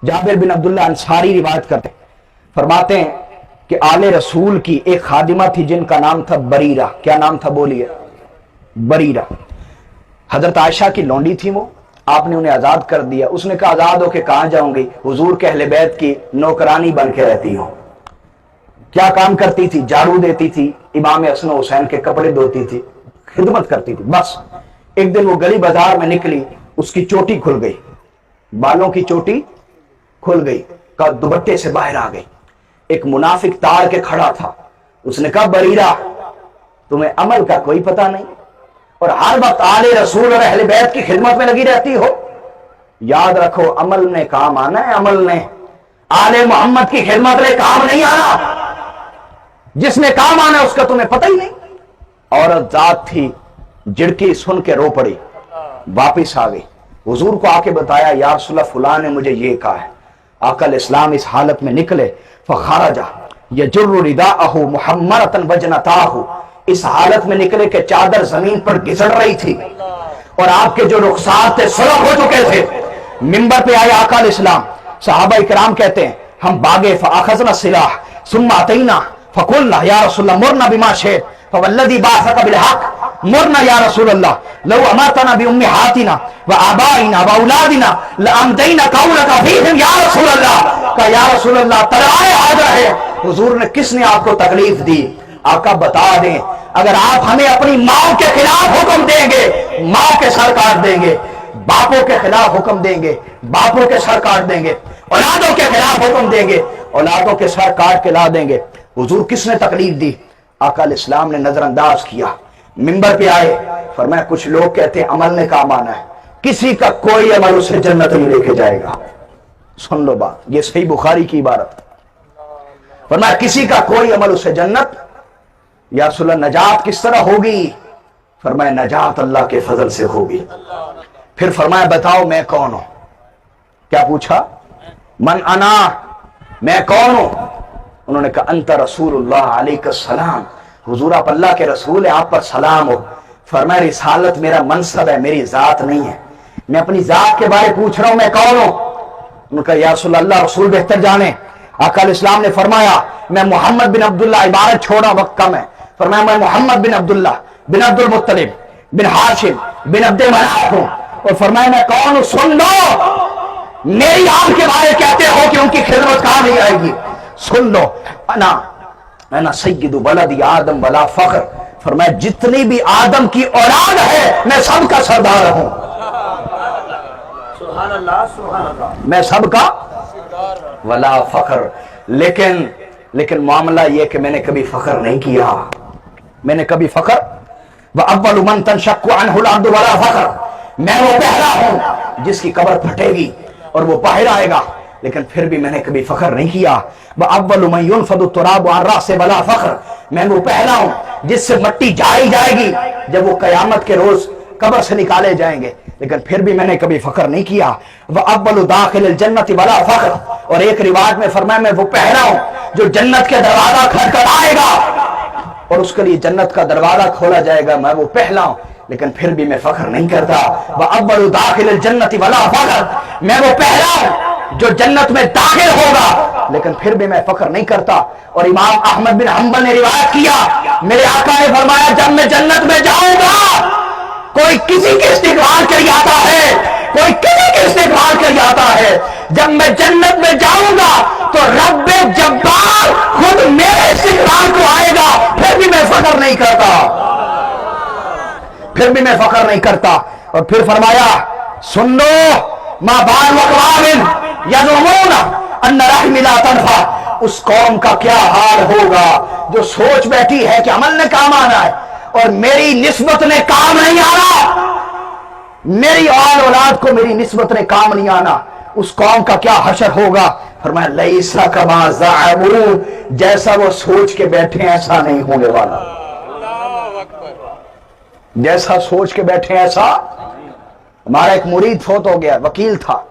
जाबिर बिन अब्दुल्ला अंसारी रिवायत करते फरमाते हैं कि आले रसूल की एक खादिमा थी जिनका नाम था बरीरा। क्या नाम था बोलिए? बरीरा। हजरत आयशा की लौंडी थी वो, आपने उन्हें आजाद कर दिया। उसने कहा आजाद होके कहां जाऊंगी, हुजूर के अहले बैत की नौकरानी बन के रहती हूं। क्या काम करती थी? झाड़ू देती थी, इमाम हसन हुसैन के कपड़े धोती थी, खिदमत करती थी। बस एक दिन वो गली बाजार में निकली, उसकी चोटी खुल गई, बालों की चोटी खुल गई, का दुपट्टे से बाहर आ गई। एक मुनाफिक तार के खड़ा था, उसने कहा बरीरा तुम्हें अमल का कोई पता नहीं और हर वक्त आले रसूल और अहले बैत की खिदमत में लगी रहती हो। याद रखो अमल ने काम आना है, अमल ने आले मोहम्मद की खिदमत में काम नहीं आना। जिसने काम आना उसका तुम्हें पता ही नहीं। औरत जात थी, झिड़की सुन के रो पड़ी, वापिस आ गई, हुजूर को आके बताया या रसूलल्लाह फुलां ने मुझे ये कहा है। आकल इस्लाम इस हालत में निकले, फखारजा यजुर्रु रिदाअहु मुहम्मरतन वजनताहु, इस हालत में निकले कि चादर जमीन पर घिसड़ रही थी और आपके जो रुखसार थे सुलग हो चुके थे। मिंबर पे आए आकल इस्लाम, सहाबा इकराम कहते हैं हम भागे, फअखज़ना सिलाह सुम्मा अतैना फकुलना या रसूलल्लाह मुरना बिमा शिअत फवल्लज़ी बअसका बिलहक़ मुरना या रसूलल्लाह लौ अमरतना बिउम्मिहातिना व आबाइना व औलादिना लअमदैना कौलका फीहिम या रसूलल्लाह। का या रसूलल्लाह तराए हाज़िर है, हुजूर ने किसने आपको तकलीफ दी? आका बता दें, अगर आप हमें अपनी माओ के खिलाफ हुक्म देंगे माओ के सर काट देंगे, बापों के खिलाफ हुक्म देंगे बापों के सर काट देंगे, औलादों के खिलाफ हुक्म देंगे औलादों के सर काट के ला देंगे। हुजूर किसने तकलीफ दी? आकल इस्लाम ने नजरअंदाज किया, मिंबर पे आए, फरमाया कुछ लोग कहते हैं अमल ने काम आना है, किसी का कोई अमल उसे जन्नत नहीं लेके जाएगा। सुन लो बात, ये सही बुखारी की इबारत। फरमाया किसी का कोई अमल उसे जन्नत, या रसूलल्लाह नजात किस तरह होगी? फरमाया नजात अल्लाह के फजल से होगी। फिर फरमाया बताओ मैं कौन हूं? क्या पूछा? मन अना, मैं कौन हूं? उन्होंने कहा अंत रसूलुल्लाह अलैहिस्सलाम, हुजूर आप अल्लाह के रसूल है, आप पर सलाम हो। फरमाया रिसालत मेरा मनसब है, मेरी जात नहीं है, मैं अपनी जात के बारे पूछ रहा हूं मैं कौन हूं? उन्होंने कहा या रसूलल्लाह रसूल बेहतर जाने। आकल इस्लाम ने फरमाया मैं मोहम्मद बिन अब्दुल्ला, इबारत छोड़ा वक्त कम है, फरमाया मैं मोहम्मद बिन अब्दुल्ला बिन अब्दुल मुत्तलिब बिन हाशिम बिन अब्दे मनाफ हूं। और फरमाया मैं कौन हूं? सुन लो, मेरी आपके बारे कहते हो कि उनकी खिदमत कहां नहीं आएगी। सुन लो, अना सय्यदु वलदी आदम वला फख्र, फरमाया जितनी भी आदम की औलाद है मैं सबका सरदार हूं। सुभान अल्लाह, सुभान अल्लाह, मैं सबका वला फख्र। लेकिन मामला यह कि मैंने कभी फख्र नहीं किया, मैंने कभी फख्र व अव्वलु मन तनशक्कु अन्हुल अर्दु वला फख्र, मैं वो पहला हूं जिसकी कब्र फटेगी और वो बाहर आएगा, लेकिन फिर भी मैंने कभी फख्र नहीं किया। व अव्वलु मन युनफदु तुराबु अन रासे वला फख्र, मैं वो पहला हूं जिससे मट्टी जाई जाएगी जब वो कयामत के रोज कब्र से निकाले जाएंगे, लेकिन फिर भी मैंने कभी फख्र नहीं किया। वह अव्वलु दाखिल जन्नति वला फख्र, और एक रिवायत में फरमाया मैं वो पहला हूं जो जन्नत के दरवाजा खटखटाएगा और उसके लिए जन्नत का दरवाजा खोला जाएगा, मैं वो पहला हूं, लेकिन फिर भी मैं फख्र नहीं करता। वह अव्वलु दाखिल जन्नति वला फख्र, मैं वो पहला हूं जो जन्नत में दाखिल होगा, लेकिन फिर भी मैं फख्र नहीं करता। और इमाम अहमद बिन हंबल ने रिवायत किया, मेरे आका ने फरमाया जब मैं जन्नत में जाऊंगा कोई किसी के इस्तिगफार के लिए आता है, कोई किसी के इस्तिगफार के लिए आता है, जब मैं जन्नत में जाऊंगा तो रब्बे जब्बार खुद मेरे इस्तिगफार को आएगा, फिर भी मैं फख्र नहीं करता, फिर भी मैं फख्र नहीं करता। और फिर फरमाया सुन लो मा बाल वक़वामिन यज़ुमून अन्न रहमी ला तनफा, उस कौम का क्या हाल होगा जो सोच बैठी है कि अमल ने काम आना है और मेरी निस्बत ने काम नहीं आना, मेरी औलाद को मेरी निस्बत ने काम नहीं आना, उस कौम का क्या हशर होगा। फरमाया लैसा कमा ज़अमून, जैसा वो सोच के बैठे ऐसा नहीं होने वाला, जैसा सोच के बैठे ऐसा। हमारा एक मुरीद फौत हो गया, वकील था,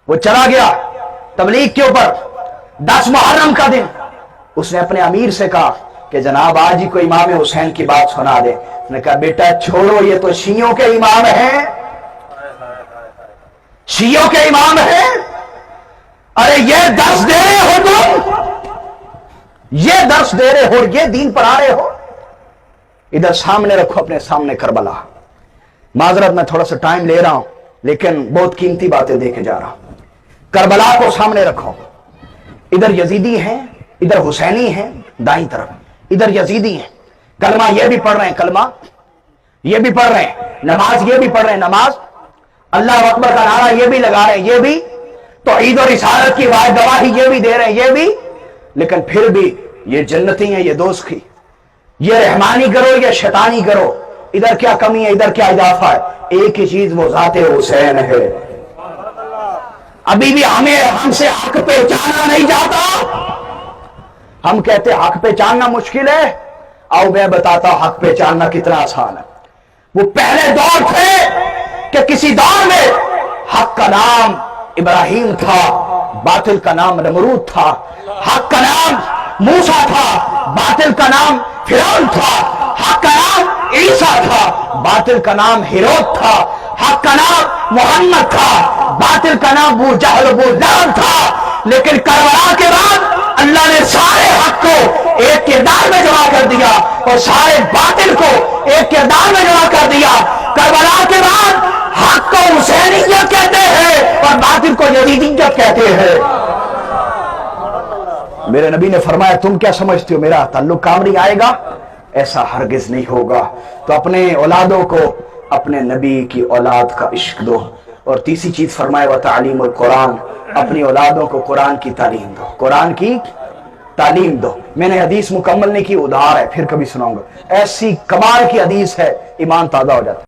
वो चला गया तबलीग के ऊपर 10 मुहर्रम का दिन, उसने अपने अमीर से कहा कि जनाब आज ही कोई इमाम हुसैन की बात सुना दे। उसने कहा बेटा छोड़ो, ये तो शियों के इमाम हैं, शियों के इमाम हैं, अरे ये दर्श दे रहे हो तुम, ये दर्श दे रहे हो, ये दीन पर आ रहे हो। इधर सामने रखो अपने सामने करबला। माजरत मैं थोड़ा सा टाइम ले रहा हूं, लेकिन बहुत कीमती बातें देके जा रहा हूं। करबला को सामने रखो। इधर यजीदी हैं, इधर हुसैनी हैं, दाईं तरफ इधर यजीदी हैं। कलमा ये भी पढ़ रहे हैं, कलमा ये भी पढ़ रहे हैं, नमाज ये भी पढ़ रहे हैं, नमाज अल्लाह अकबर का नारा ये भी लगा रहे हैं, ये भी तो ईद और रिसालत की गवाही ये भी दे रहे हैं, ये भी। लेकिन फिर भी ये जन्नती है, ये दोस्त की, ये रहमानी करो या शैतानी करो, इधर क्या कमी है, इधर क्या इजाफा है? एक ही चीज, वो ज़ाते हुसैन है। अभी भी हमसे हक पहचाना नहीं जाता। हम कहते हक पहचानना मुश्किल है, आओ मैं बताता हूं हक पहचानना कितना आसान है। वो पहले दौर थे कि किसी दौर में हक का नाम इब्राहिम था, बातिल का नाम नमरूद था। हक का नाम मूसा था, बातिल का नाम फिरौन था। हक का नाम ईसा था, बातिल का नाम हेरोद था। हक का नाम मोहम्मद था, बातिल का नाम अबू जहल अबू लहब था। लेकिन करबला के बाद अल्लाह ने सारे हक को एक किरदार में जमा कर दिया और सारे बातिल को एक किरदार में जमा कर दिया। करबला के बाद हक को हुसैनियत कहते हैं और बातिल को यजीदियत कहते हैं। मेरे नबी ने फरमाया, तुम क्या समझते हो मेरा ताल्लुक काम नहीं आएगा? ऐसा हरगिज नहीं होगा। तो अपने औलादों को अपने नबी की औलाद का इश्क दो। और तीसरी चीज फरमाया, व तालीमुल कुरान, अपनी औलादों को कुरान की तालीम दो, कुरान की तालीम दो। मैंने हदीस मुकम्मल नहीं की, उधार है, फिर कभी सुनाऊंगा। ऐसी कमाल की हदीस है, ईमान ताजा हो जाता है।